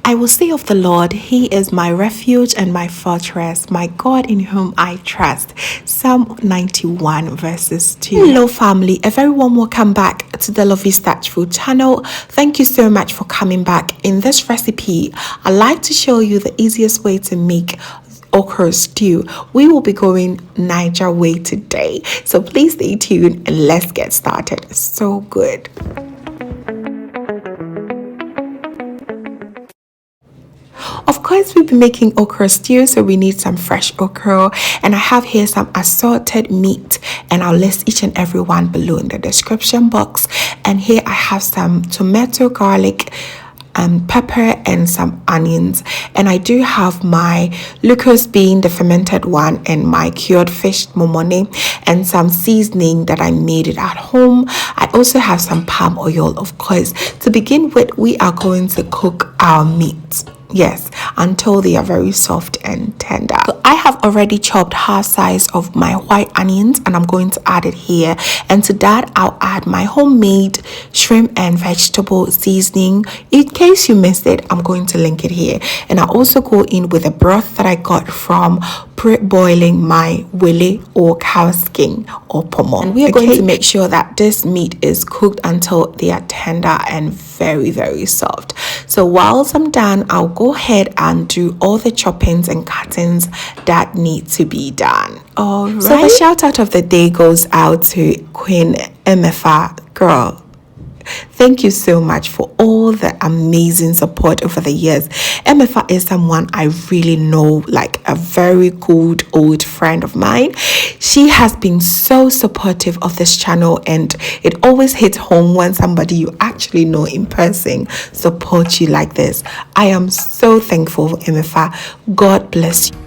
I will say of the Lord, He is my refuge and my fortress, my God in whom I trust. Psalm 91 verses 2. Hello family, a very warm welcome back to the Lovystouch food channel. Thank you so much for coming back. In this recipe, I'd like to show you the easiest way to make okro stew. We will be going Niger way today, so please stay tuned and let's get started. So good. Of course, we'll be making okra stew, so we need some fresh okra, and I have here some assorted meat, and I'll list each and every one below in the description box. And here I have some tomato, garlic, pepper, and some onions. And I do have my Lucost bean, the fermented one, and my cured fish momoni, and some seasoning that I made it at home. I also have some palm oil. Of course, to begin with, we are going to cook our meat. Yes, until they are very soft and tender. So I have already chopped half size of my white onions, and I'm going to add it here. And to that, I'll add my homemade shrimp and vegetable seasoning. In case you missed it, I'm going to link it here. And I'll also go in with a broth that I got from pre-boiling my willy or cow skin or pomo. And we are going to make sure that this meat is cooked until they are tender and very soft. So whilst I'm done, I'll go ahead and do all the choppings and cuttings that need to be done. All right. So the shout out of the day goes out to Queen Emefa. Girl, thank you so much for all the amazing support over the years. Emefa is someone I really know, like a very good old friend of mine. She has been so supportive of this channel, and it always hits home when somebody you actually know in person supports you like this. I am so thankful for Emefa. God bless you.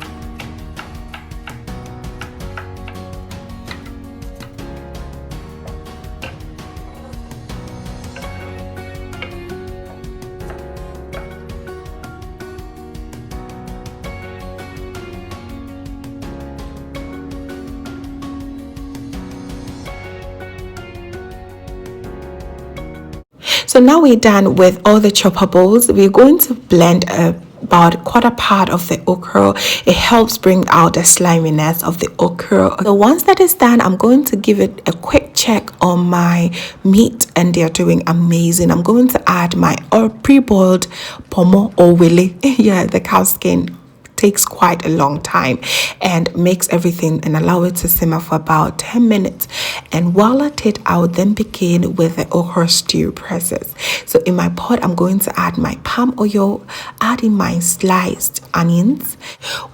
So now we're done with all the choppables. We're going to blend about quarter part of the okra. It helps bring out the sliminess of the okra. So once that is done, I'm going to give it a quick check on my meat, and they're doing amazing. I'm going to add my pre-boiled pomo or willy. Yeah, the cow skin takes quite a long time, and makes everything and allow it to simmer for about 10 minutes. And while at it, I'll then begin with the okra stew process. So in my pot, I'm going to add my palm oil, adding my sliced onions.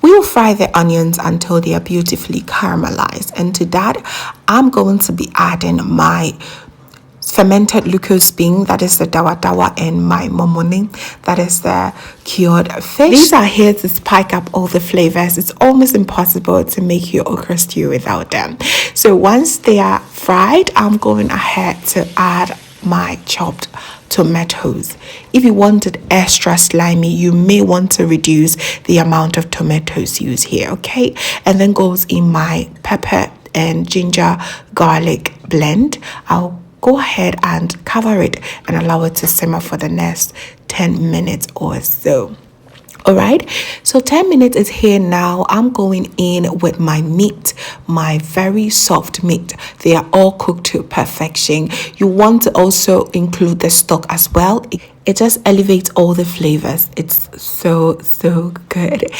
We will fry the onions until they are beautifully caramelized, and to that, I'm going to be adding my fermented Lucost bean, that is the dawadawa, and my momoni, that is the cured fish. These are here to spike up all the flavors. It's almost impossible to make your okra stew without them. So once they are fried, I'm going ahead to add my chopped tomatoes. If you want it extra slimy, you may want to reduce the amount of tomatoes used here, okay? And then goes in my pepper and ginger garlic blend. I'll go ahead and cover it and allow it to simmer for the next 10 minutes or so. All right, so 10 minutes is here now. I'm going in with my meat, my very soft meat. They are all cooked to perfection. You want to also include the stock as well. It just elevates all the flavors. It's so good.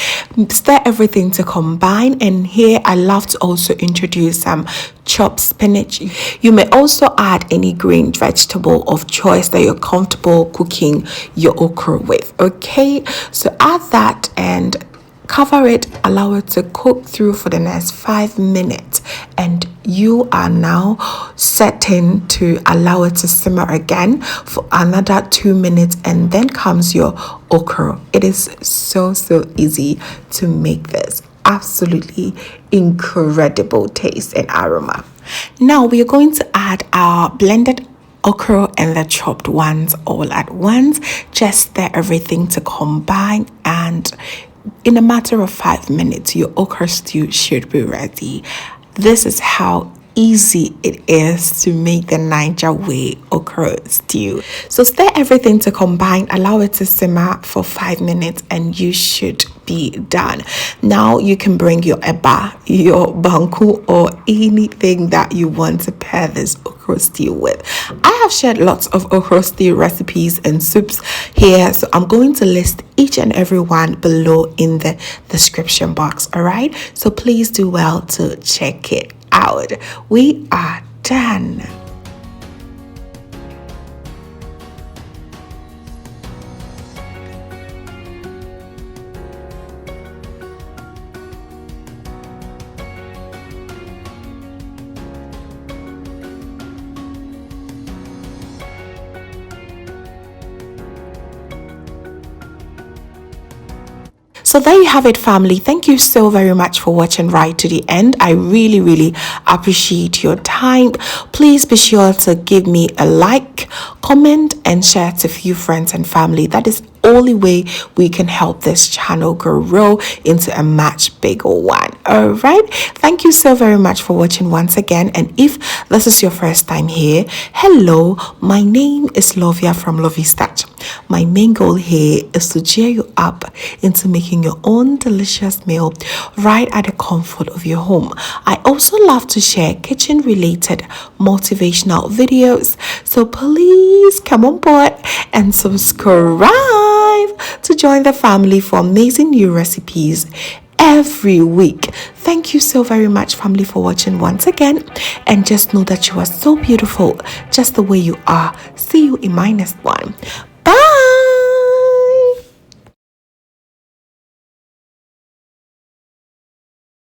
Stir everything to combine, and here I love to also introduce some chopped spinach. You may also add any green vegetable of choice that you're comfortable cooking your okra with. Okay, so add that and cover it, allow it to cook through for the next 5 minutes, and you are now setting to allow it to simmer again for another 2 minutes, and then comes your okra. It is so easy to make this. Absolutely incredible taste and aroma. Now we are going to add our blended okra and the chopped ones all at once. Just stir everything to combine, and in a matter of 5 minutes, your okra stew should be ready. This is how easy it is to make the Niger way okra stew. So stir everything to combine, allow it to simmer for 5 minutes, and you should be done. Now you can bring your eba, your banku, or anything that you want to pair this okra stew with. I have shared lots of okra stew recipes and soups here, so I'm going to list each and every one below in the description box. All right, so please do well to check it out. We are done. So there you have it, family. Thank you so very much for watching right to the end. I really appreciate your time. Please be sure to give me a like, comment, and share to a few friends and family. That is only way we can help this channel grow into a much bigger one. All right, thank you so very much for watching once again. And if this is your first time here, hello, my name is Lovia from Lovystouch. My main goal here is to cheer you up into making your own delicious meal right at the comfort of your home. I also love to share kitchen related motivational videos, so please come on board and subscribe to join the family for amazing new recipes every week. Thank you so very much, family, for watching once again, and just know that you are so beautiful just the way you are. See you in my next one.